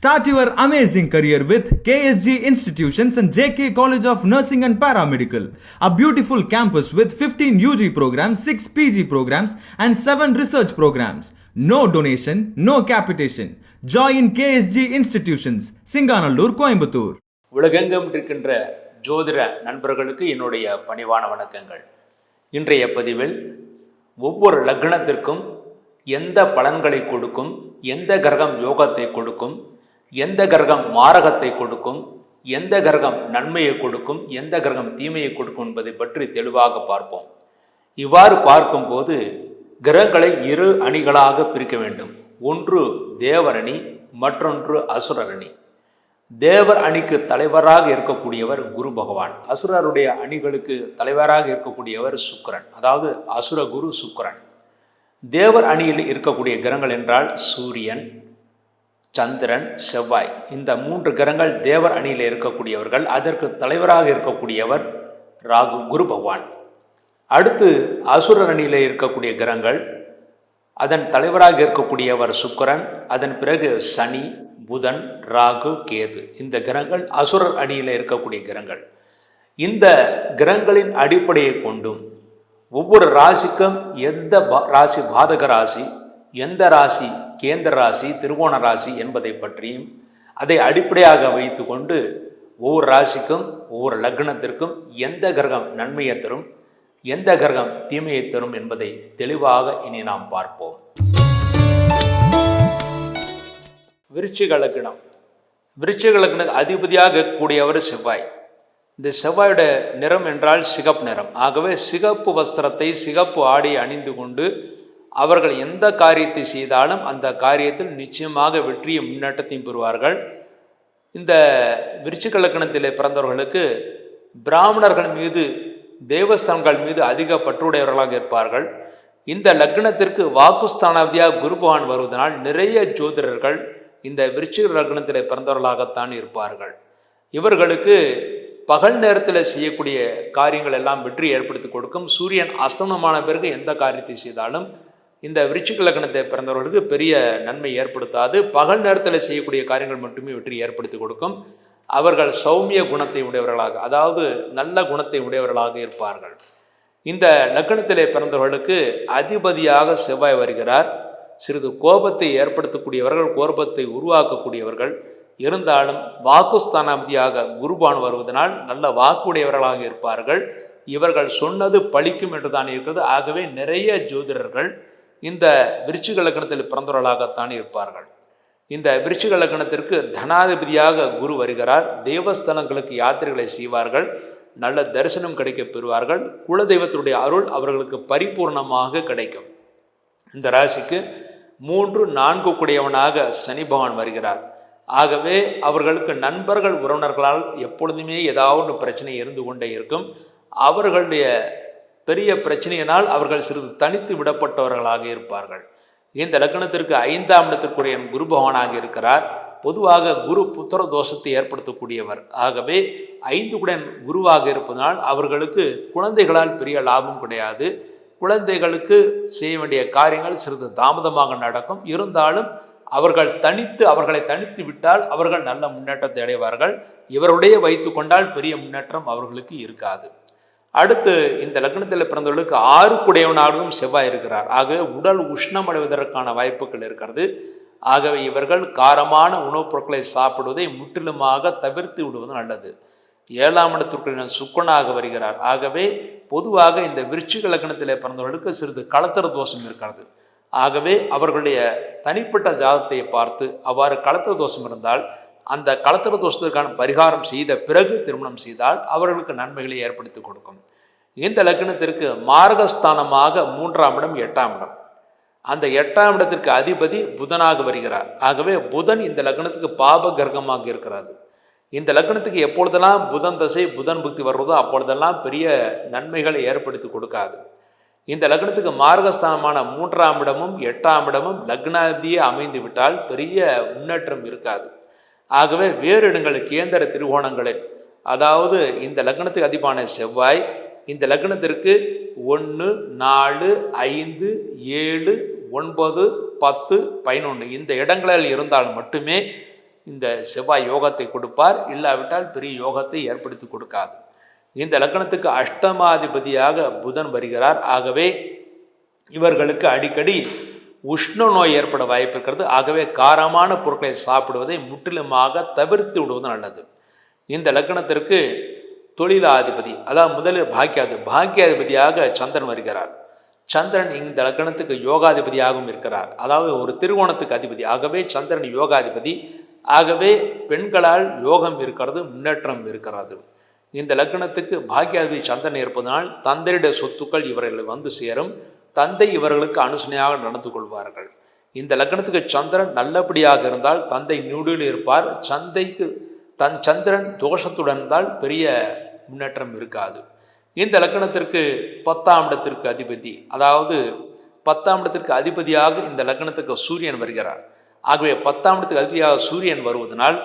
Start your amazing career with KSG Institutions and JK College of Nursing and Paramedical, a beautiful campus with 15 UG programs, 6 PG programs, and 7 research programs. No donation, no capitation. Join KSG Institutions, Singanallur, Coimbatore. உலகெங்கும் இருக்கின்ற ஜோதிட நண்பர்களுக்கு என்னுடைய பணிவான வணக்கங்கள். இன்றைய பதிவில் ஒவ்வொரு லக்னத்திற்கும் எந்த பலன்களை கொடுக்கும், எந்த கிரகம் யோகத்தை கொடுக்கும், எந்த கிரகம் மாரகத்தை கொடுக்கும், எந்த கிரகம் நன்மையை கொடுக்கும், எந்த கிரகம் தீமையை கொடுக்கும் என்பதை பற்றி தெளிவாக பார்ப்போம். இவ்வாறு பார்க்கும்போது கிரகங்களை இரு அணிகளாக பிரிக்க வேண்டும். ஒன்று தேவர் அணி, மற்றொன்று அசுரர் அணி. தேவர் அணிக்கு தலைவராக இருக்கக்கூடியவர் குரு பகவான். அசுரருடைய அணிகளுக்கு தலைவராக இருக்கக்கூடியவர் சுக்கிரன், அதாவது அசுர குரு சுக்கிரன். தேவர் அணியில் இருக்கக்கூடிய கிரகங்கள் என்றால் சூரியன், சந்திரன், செவ்வாய். இந்த 3 கிரகங்கள் தேவர் அணியில் இருக்கக்கூடியவர்கள். அதற்கு தலைவராக இருக்கக்கூடியவர் ராகு, குரு பகவான். அடுத்து அசுரர் அணியில் இருக்கக்கூடிய கிரகங்கள், அதன் தலைவராக இருக்கக்கூடியவர் சுக்கிரன், அதன் பிறகு சனி, புதன், ராகு, கேது. இந்த கிரகங்கள் அசுரர் அணியில் இருக்கக்கூடிய கிரகங்கள். இந்த கிரகங்களின் அடிப்படையை கொண்டும் ஒவ்வொரு ராசிக்கும் எந்த ராசி பாதக ராசி, எந்த ராசி கேந்திர ராசி, திருவோண ராசி என்பதை பற்றியும் அதை அடிப்படையாக வைத்து கொண்டு ஒவ்வொரு ராசிக்கும் ஒவ்வொரு லக்னத்திற்கும் எந்த கிரகம் நன்மையை தரும், எந்த கிரகம் தீமையை தரும் என்பதை தெளிவாக இனி நாம் பார்ப்போம். விருச்சிக லக்னம். விருச்சிக லக்ன அதிபதியாக கூடியவர் செவ்வாய். இந்த செவ்வாயோட நிறம் என்றால் சிகப்பு நிறம். ஆகவே சிகப்பு வஸ்திரத்தை, சிகப்பு ஆடை அணிந்து கொண்டு அவர்கள் எந்த காரியத்தை செய்தாலும் அந்த காரியத்தில் நிச்சயமாக வெற்றியை முன்னேற்றத்தையும் பெறுவார்கள். இந்த விருச்சிக லக்னத்தில் பிறந்தவர்களுக்கு பிராமணர்கள் மீது, தேவஸ்தானங்கள் மீது அதிக பற்றுடையவர்களாக இருப்பார்கள். இந்த லக்னத்திற்கு வாக்குஸ்தானாதிபதியாக குரு பகவான் வருவதனால் நிறைய ஜோதிடர்கள் இந்த விருச்சிக லக்னத்தில் பிறந்தவர்களாகத்தான் இருப்பார்கள். இவர்களுக்கு பகல் நேரத்தில் செய்யக்கூடிய காரியங்கள் எல்லாம் வெற்றி ஏற்படுத்தி கொடுக்கும். சூரியன் அஸ்தமனமான பிறகு எந்த காரியத்தை செய்தாலும் இந்த விருச்சிக லக்னத்தை பிறந்தவர்களுக்கு பெரிய நன்மை ஏற்படுத்தாது. பகல் நேரத்தில் செய்யக்கூடிய காரியங்கள் மட்டுமே வெற்றி ஏற்படுத்தி கொடுக்கும். அவர்கள் சௌமிய குணத்தை உடையவர்களாக, அதாவது நல்ல குணத்தை உடையவர்களாக இருப்பார்கள். இந்த லக்னத்திலே பிறந்தவர்களுக்கு அதிபதியாக செவ்வாய் வருகிறார். சிறிது கோபத்தை ஏற்படுத்தக்கூடியவர்கள், கோபத்தை உருவாக்கக்கூடியவர்கள். இருந்தாலும் வாக்குஸ்தானாதிபதியாக குருபான் வருவதனால் நல்ல வாக்குடையவர்களாக இருப்பார்கள். இவர்கள் சொன்னது பலிக்கும் என்று தான் இருக்கிறது. ஆகவே நிறைய ஜோதிடர்கள் இந்த விருச்சிக லக்னத்தில் பிறந்தவர்களாகத்தான் இருப்பார்கள். இந்த விருச்சிக லக்னத்திற்கு தனாதிபதியாக குரு வருகிறார். தேவஸ்தலங்களுக்கு யாத்திரைகளை செய்வார்கள். நல்ல தரிசனம் கிடைக்க பெறுவார்கள். குலதெய்வத்தினுடைய அருள் அவர்களுக்கு பரிபூர்ணமாக கிடைக்கும். இந்த ராசிக்கு 3, 4 கூடியவனாக சனி பகவான் வருகிறார். ஆகவே அவர்களுக்கு நண்பர்கள், உறவினர்களால் எப்பொழுதுமே ஏதாவது பிரச்சனை இருந்து கொண்டே இருக்கும். அவர்களுடைய பெரிய பிரச்சனையினால் அவர்கள் சிறிது தனித்து விடப்பட்டவர்களாக இருப்பார்கள். இந்த லக்னத்திற்கு 5ஆம் இடத்திற்குரிய குரு பகவானாக இருக்கிறார். பொதுவாக குரு புத்திர தோஷத்தை ஏற்படுத்தக்கூடியவர். ஆகவே 5 கூட குருவாக இருப்பதனால் அவர்களுக்கு குழந்தைகளால் பெரிய லாபம் கிடையாது. குழந்தைகளுக்கு செய்ய வேண்டிய காரியங்கள் சிறிது தாமதமாக நடக்கும். இருந்தாலும் அவர்களை தனித்து விட்டால் அவர்கள் நல்ல முன்னேற்றத்தை அடைவார்கள். இவருடைய வைத்து கொண்டால் பெரிய முன்னேற்றம் அவர்களுக்கு இருக்காது. அடுத்து இந்த லக்னத்தில் பிறந்தவர்களுக்கு 6 கூடையவனாகவும் செவ்வாய் இருக்கிறார். ஆகவே உடல் உஷ்ணம் அடைவதற்கான வாய்ப்புகள் இருக்கிறது. ஆகவே இவர்கள் காரமான உணவுப் பொருட்களை சாப்பிடுவதை முற்றிலுமாக தவிர்த்து விடுவது நல்லது. 7ஆம் இடத்திற்கு சுக்கரனாக வருகிறார். ஆகவே பொதுவாக இந்த விருச்சிக லக்னத்தில் பிறந்தவர்களுக்கு சிறிது கலத்தர தோஷம் இருக்கிறது. ஆகவே அவர்களுடைய தனிப்பட்ட ஜாதகத்தை பார்த்து அவ்வாறு கலத்தர தோஷம் இருந்தால் அந்த கலத்தர தோஷத்திற்கான பரிகாரம் செய்த பிறகு திருமணம் செய்தால் அவர்களுக்கு நன்மைகளை ஏற்படுத்தி கொடுக்கும். இந்த லக்னத்திற்கு மாரகஸ்தானமாக 3ஆம் இடம், 8ஆம் இடம். அந்த 8ஆம் இடத்திற்கு அதிபதி புதனாக வருகிறார். ஆகவே புதன் இந்த லக்னத்துக்கு பாப கிரகமாக இருக்கிறது. இந்த லக்னத்துக்கு எப்பொழுதெல்லாம் புதன் தசை, புதன் புக்தி வர்றதோ அப்பொழுதெல்லாம் பெரிய நன்மைகளை ஏற்படுத்தி கொடுக்காது. இந்த லக்னத்துக்கு மார்கஸ்தானமான 3ஆம் இடமும் 8ஆம் இடமும் லக்னாதிபதியே அமைந்து விட்டால் பெரிய முன்னேற்றம் இருக்காது. ஆகவே வேறு இடங்கள் கேந்திர திருவோணங்களில், அதாவது இந்த லக்னத்துக்கு அதிபதியான செவ்வாய் இந்த லக்னத்திற்கு 1, 4, 5, 7, 9, 10, 11 இந்த இடங்களில் இருந்தால் மட்டுமே இந்த செவ்வாய் யோகத்தை கொடுப்பார், இல்லாவிட்டால் பெரிய யோகத்தை ஏற்படுத்தி கொடுக்காது. இந்த லக்னத்துக்கு அஷ்டமாதிபதியாக புதன் வருகிறார். ஆகவே இவர்களுக்கு அடிக்கடி உஷ்ண நோய் ஏற்பட வாய்ப்பு இருக்கிறது. ஆகவே காரமான பொருட்களை சாப்பிடுவதை முற்றிலுமாக தவிர்த்து விடுவது நல்லது. இந்த லக்னத்திற்கு தொழிலாதிபதி, அதாவது முதலில் பாக்கியாதிபதியாக சந்திரன் வருகிறார். சந்திரன் இந்த லக்னத்துக்கு யோகாதிபதியாகவும் இருக்கிறார், அதாவது ஒரு திருவோணத்துக்கு அதிபதி. ஆகவே சந்திரன் யோகாதிபதி. ஆகவே பெண்களால் யோகம் இருக்கிறது, முன்னேற்றம் இருக்கிறது. இந்த லக்னத்துக்கு பாக்கியாதிபதி சந்திரன் இருப்பதனால் தந்தையுடைய சொத்துக்கள் இவர்களை வந்து சேரும். தந்தை இவர்களுக்கு அனுசனையாக நடந்து கொள்வார்கள். இந்த லக்னத்துக்கு சந்திரன் நல்லபடியாக இருந்தால் தந்தை நியூடில் இருப்பார். சந்திரன் தோஷத்துடன் இருந்தால் பெரிய முன்னேற்றம் இருக்காது. இந்த லக்னத்திற்கு 10ஆம் இடத்திற்கு அதிபதி, அதாவது 10ஆம் இடத்திற்கு அதிபதியாக இந்த லக்னத்துக்கு சூரியன் வருகிறார். ஆகவே 10ஆம் இடத்துக்கு அதிபதியாக சூரியன் வருவதனால்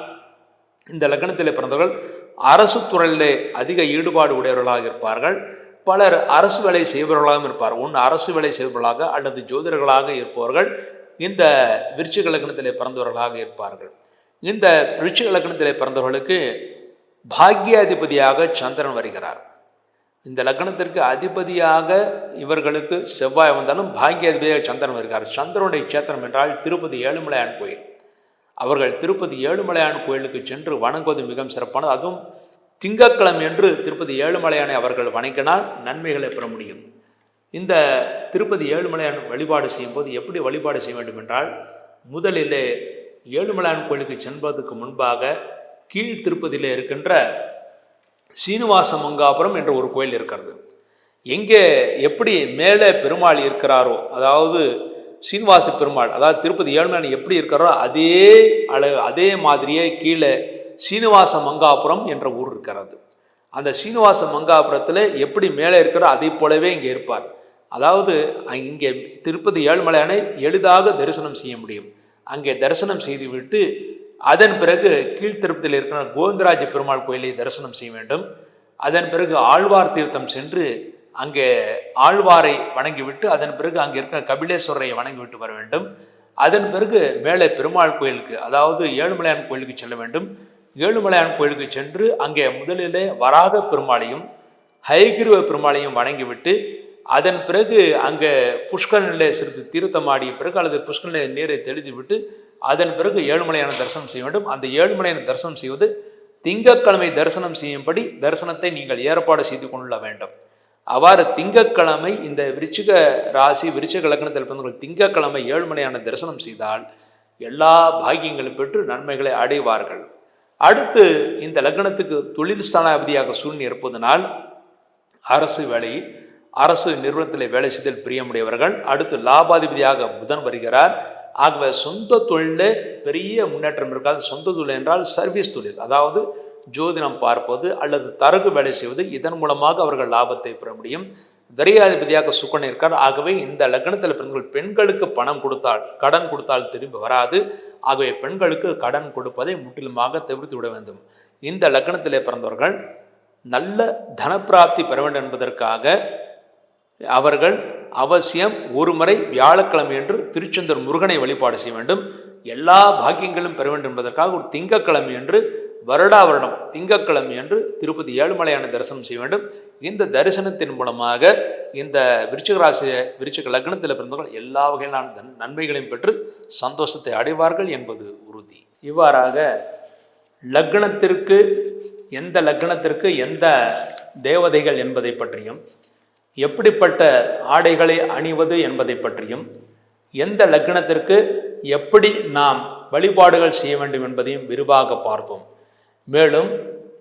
இந்த லக்னத்தில் பிறந்தவர்கள் அரசு துறையிலே அதிக ஈடுபாடு உடையவர்களாக இருப்பார்கள். பலர் அரசு வேலை செய்பவர்களாகவும் இருப்பார்கள். ஒன்று அரசு வேலை செய்பவர்களாக அல்லது ஜோதிடர்களாக இருப்பவர்கள் இந்த விருச்சிக லக்னத்திலே பிறந்தவர்களாக இருப்பார்கள். இந்த விருச்சிக லக்னத்திலே பிறந்தவர்களுக்கு பாக்கியாதிபதியாக சந்திரன் வருகிறார். இந்த லக்னத்திற்கு அதிபதியாக இவர்களுக்கு செவ்வாய் வந்தாலும் பாக்கியாதிபதியாக சந்திரன் வருகிறார். சந்திரனுடைய சேத்திரம் என்றால் திருப்பதி ஏழுமலையான் கோயில். அவர்கள் திருப்பதி ஏழுமலையான் கோயிலுக்கு சென்று வணங்குவது மிகவும் சிறப்பானது. அதுவும் திங்கட்கிழமை என்று திருப்பதி ஏழுமலையானை அவர்கள் வணங்கினால் நன்மைகளை பெற முடியும். இந்த திருப்பதி ஏழுமலையான் வழிபாடு செய்யும்போது எப்படி வழிபாடு செய்ய வேண்டும் என்றால், முதலிலே ஏழுமலையான் கோயிலுக்கு செல்வதற்கு முன்பாக கீழ் திருப்பதியில் இருக்கின்ற சீனிவாச மங்காபுரம் என்ற ஒரு கோயில் இருக்கிறது. எங்கே எப்படி மேலே பெருமாள் இருக்கிறாரோ, அதாவது சீனிவாச பெருமாள், அதாவது திருப்பதி ஏழுமலையான் எப்படி இருக்கிறாரோ அதே மாதிரியே கீழே சீனிவாச மங்காபுரம் என்ற ஊர் இருக்கிறது. அந்த சீனிவாச மங்காபுரத்தில் எப்படி மேலே இருக்கிறோ அதை போலவே இங்கே இருப்பார். அதாவது இங்கே திருப்பதி ஏழுமலையானை எளிதாக தரிசனம் செய்ய முடியும். அங்கே தரிசனம் செய்துவிட்டு அதன் பிறகு கீழ்த்திருப்பதியில் இருக்கிற கோவிந்தராஜ பெருமாள் கோயிலை தரிசனம் செய்ய வேண்டும். அதன் பிறகு ஆழ்வார் தீர்த்தம் சென்று அங்கே ஆழ்வாரை வணங்கிவிட்டு அதன் பிறகு அங்கே இருக்கிற கபிலேஸ்வரரை வணங்கிவிட்டு வர வேண்டும். அதன் பிறகு மேலே பெருமாள் கோயிலுக்கு, அதாவது ஏழுமலையான் கோயிலுக்கு செல்ல வேண்டும். ஏழுமலையான் கோயிலுக்கு சென்று அங்கே முதலிலே வராக பெருமாளையும் ஹைகிருவ பெருமாளையும் வணங்கிவிட்டு அதன் பிறகு அங்கே புஷ்கரனிலே சிறிது தீர்த்தமாடிய பிறகு அல்லது புஷ்கரனிலே நீரை தெளித்து விட்டு அதன் பிறகு ஏழுமலையான தரிசனம் செய்ய வேண்டும். அந்த ஏழுமலையான தரிசனம் செய்வது திங்கட்கிழமை தரிசனம் செய்யும்படி தரிசனத்தை நீங்கள் ஏற்பாடு செய்து கொள்ள வேண்டும். அவ்வாறு திங்கட்கிழமை இந்த விருச்சிக ராசி விருச்சிக லக்னத்தில் பிறந்தவர்கள் திங்கட்கிழமை ஏழுமலையான தரிசனம் செய்தால் எல்லா பாக்கியங்களும் பெற்று நன்மைகளை அடைவார்கள். அடுத்து இந்த லக்னத்துக்கு தொழில் ஸ்தானாதிபதியாக சூரியன் இருப்பதனால் அரசு நிறுவனத்தில் வேலை செய்தல் பிரியமுடையவர்கள். அடுத்து லாபாதிபதியாக புதன் வருகிறார். ஆகவே சொந்த தொழிலில் பெரிய முன்னேற்றம் இருக்காது. சொந்த தொழில் என்றால் சர்வீஸ் தொழில், அதாவது ஜோதிடம் பார்ப்பது அல்லது தரகு வேலை செய்வது, இதன் மூலமாக அவர்கள் லாபத்தை பெற முடியும். விரையாதிபதியாக சுக்கரன் இருக்கார். ஆகவே இந்த லக்னத்தில் பிறந்தவர்கள் பெண்களுக்கு பணம் கொடுத்தால் கடன் கொடுத்தால் திரும்பி வராது. ஆகவே பெண்களுக்கு கடன் கொடுப்பதை முற்றிலுமாக தவிர்த்து விட வேண்டும். இந்த லக்னத்திலே பிறந்தவர்கள் நல்ல தனப்பிராப்தி பெற வேண்டும் என்பதற்காக அவர்கள் அவசியம் ஒரு முறை வியாழக்கிழமை என்று திருச்செந்தூர் முருகனை வழிபாடு செய்ய வேண்டும். எல்லா பாக்கியங்களும் பெற வேண்டும் என்பதற்காக ஒரு திங்கட்கிழமை என்று வருடம் திங்கட்கிழமை என்று திருப்பதி ஏழுமலையான தரிசனம் செய்ய வேண்டும். இந்த தரிசனத்தின் மூலமாக இந்த விருச்சிக லக்னத்தில் பிறந்தவர்கள் எல்லா வகையிலான நன்மைகளையும் பெற்று சந்தோஷத்தை அடைவார்கள் என்பது உறுதி. இவ்வாறாக எந்த லக்னத்திற்கு எந்த தேவதைகள் என்பதை பற்றியும், எப்படிப்பட்ட ஆடைகளை அணிவது என்பதை பற்றியும், எந்த லக்னத்திற்கு எப்படி நாம் வழிபாடுகள் செய்ய வேண்டும் என்பதையும் விரிவாக பார்த்தோம். மேலும்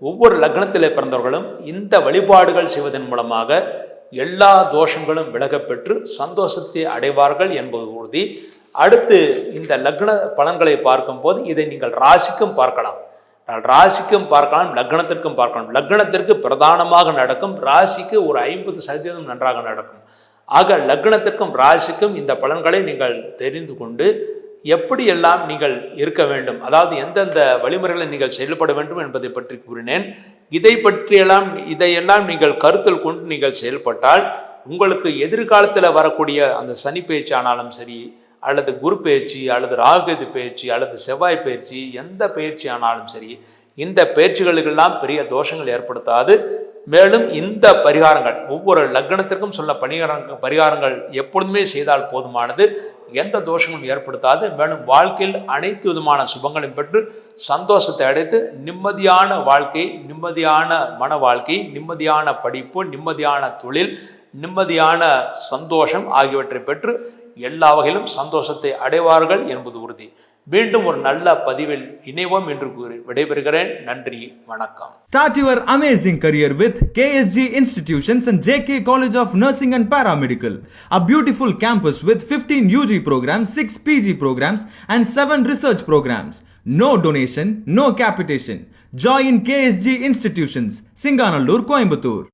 ஒவ்வொரு லக்னத்திலே பிறந்தவர்களும் இந்த வழிபாடுகள் செய்வதன் மூலமாக எல்லா தோஷங்களும் விலகப்பெற்று சந்தோஷத்தை அடைவார்கள் என்பது உறுதி. அடுத்து இந்த லக்ன பலன்களை பார்க்கும்போது இதை நீங்கள் ராசிக்கும் பார்க்கலாம், லக்னத்திற்கும் பார்க்கலாம். லக்னத்திற்கு பிரதானமாக நடக்கும், ராசிக்கு ஒரு 50% நன்றாக நடக்கும். ஆக லக்னத்திற்கும் ராசிக்கும் இந்த பலன்களை நீங்கள் தெரிந்து கொண்டு எப்படியெல்லாம் நீங்கள் இருக்க வேண்டும், அதாவது எந்தெந்த வழிமுறைகளை நீங்கள் செயல்பட வேண்டும் என்பதை பற்றி கூறினேன். இதையெல்லாம் நீங்கள் கருத்தில் கொண்டு நீங்கள் செயல்பட்டால் உங்களுக்கு எதிர்காலத்தில் வரக்கூடிய அந்த சனி பயிற்சி ஆனாலும் சரி அல்லது குரு பயிற்சி அல்லது ராகுகேது பயிற்சி அல்லது செவ்வாய் பயிற்சி, எந்த பயிற்சி ஆனாலும் சரி, இந்த பயிற்சிகளுக்கெல்லாம் பெரிய தோஷங்கள் ஏற்படுத்தாது. மேலும் இந்த பரிகாரங்கள் ஒவ்வொரு லக்னத்திற்கும் சொல்ல பரிகாரங்கள் எப்பொழுதுமே செய்தால் போதுமானது, எந்த தோஷங்களும் ஏற்படுத்தாது. மேலும் வாழ்க்கையில் அனைத்து விதமான சுபங்களும் பெற்று சந்தோஷத்தை அடைத்து நிம்மதியான வாழ்க்கை, நிம்மதியான மன வாழ்க்கை, நிம்மதியான படிப்பு, நிம்மதியான தொழில், நிம்மதியான சந்தோஷம் ஆகியவற்றை பெற்று எல்லா வகையிலும் சந்தோஷத்தை அடைவார்கள் என்பது உறுதி. மீண்டும் ஒரு நல்ல பதிவில் இணைவோம் என்று கூறி விடைபெறுகிறேன். நன்றி, வணக்கம். Start your amazing career with KSG Institutions and JK College of Nursing and Paramedical, a beautiful campus with 15 UG programs, 6 PG programs and 7 research programs. No donation, no capitation. Join KSG Institutions, Singanallur, Coimbatore.